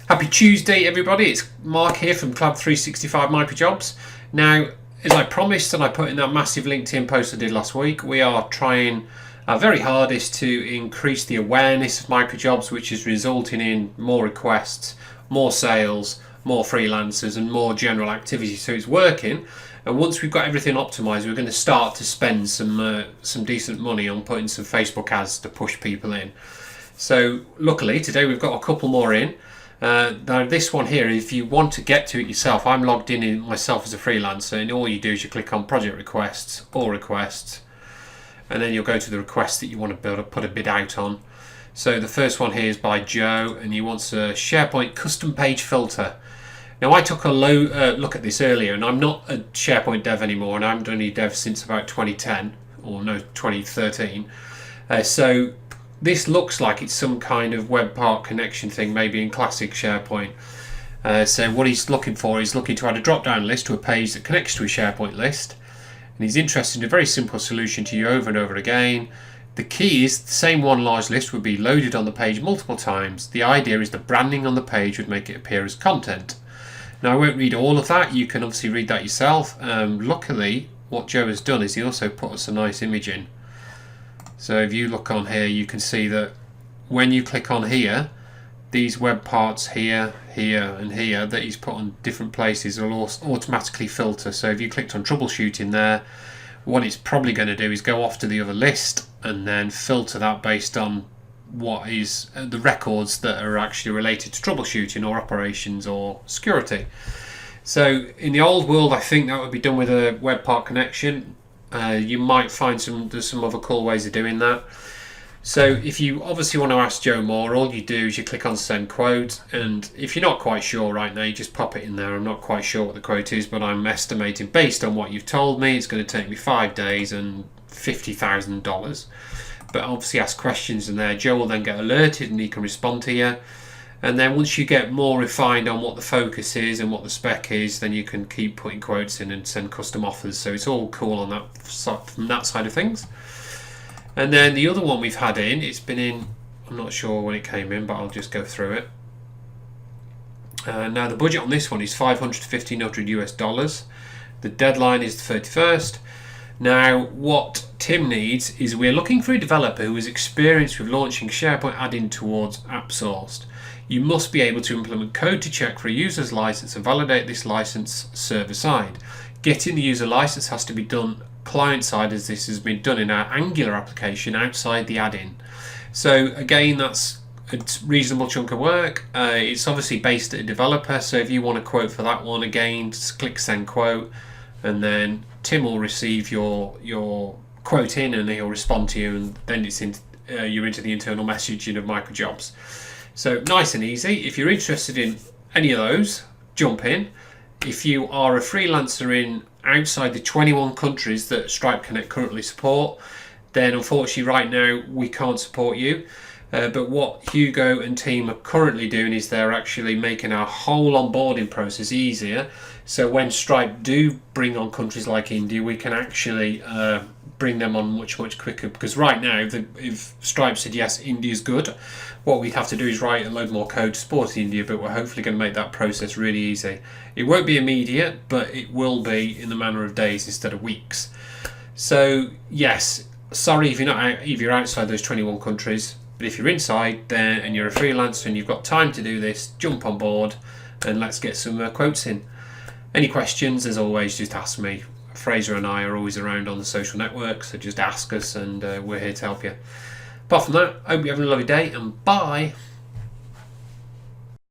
Happy Tuesday, everybody. It's Mark here from Collab365 MicroJobs. Now, as I promised and I put in that massive LinkedIn post I did last week, we are trying our very hardest to increase the awareness of MicroJobs, which is resulting in more requests, more sales, more freelancers and more general activity. So it's working. And once we've got everything optimized, we're going to start to spend some decent money on putting some Facebook ads to push people in. So luckily today we've got a couple more in. Now this one here, if you want to get to it yourself, I'm logged in myself as a freelancer, and all you do is you click on project requests, all requests, and then you'll go to the request that you want to put a bid out on. So the first one here is by Joe, and he wants a SharePoint custom page filter. Now I took a look at this earlier, and I'm not a SharePoint dev anymore, and I haven't done any dev since about 2010 or no 2013. So this looks like it's some kind of web part connection thing, maybe in classic SharePoint. So what he's looking for is looking to add a drop-down list to a page that connects to a SharePoint list. And he's interested in a very simple solution to you over and over again. The key is the same one large list would be loaded on the page multiple times. The idea is the branding on the page would make it appear as content. Now I won't read all of that. You can obviously read that yourself. Luckily, what Joe has done is he also put us a nice image in. So if you look on here, you can see that when you click on here, these web parts here, here and here that he's put on different places will automatically filter. So if you clicked on troubleshooting there, what it's probably going to do is go off to the other list and then filter that based on what is the records that are actually related to troubleshooting or operations or security. So in the old world, I think that would be done with a web part connection. You might find there's some other cool ways of doing that. So if you obviously want to ask Joe more, all you do is you click on send quote, and if you're not quite sure right now, you just pop it in there. I'm not quite sure what the quote is, but I'm estimating based on what you've told me it's going to take me 5 days and $50,000. But obviously ask questions in there. Joe will then get alerted and he can respond to you. And then once you get more refined on what the focus is and what the spec is, then you can keep putting quotes in and send custom offers. So it's all cool on that from that side of things. And then the other one we've had in, it's been in, I'm not sure when it came in, but I'll just go through it. Now the budget on this one is $500 to $1,500 US. The deadline is the 31st. Now what Tim needs is we're looking for a developer who is experienced with launching SharePoint add-in towards app sourced. You must be able to implement code to check for a user's license and validate this license server-side. Getting the user license has to be done client-side, as this has been done in our Angular application outside the add-in. So again, that's a reasonable chunk of work. It's obviously based at a developer, so if you want a quote for that one, again, just click send quote, and then Tim will receive your quote in and he'll respond to you, and then you're into the internal messaging of MicroJobs. So nice and easy. If you're interested in any of those, jump in. If you are a freelancer in outside the 21 countries that Stripe Connect currently support, then unfortunately right now we can't support you. But what Hugo and team are currently doing is they're actually making our whole onboarding process easier. So when Stripe do bring on countries like India, we can actually bring them on much quicker, because right now if Stripe said yes, India's good, what we'd have to do is write a load more code to support India, but we're hopefully going to make that process really easy. It won't be immediate, but it will be in the manner of days instead of weeks. So yes, sorry if you're outside those 21 countries, but if you're inside there and you're a freelancer and you've got time to do this, jump on board and let's get some quotes in. Any questions, as always, just ask me. Fraser and I are always around on the social networks, so just ask us and we're here to help you. Apart from that, I hope you're having a lovely day, and bye.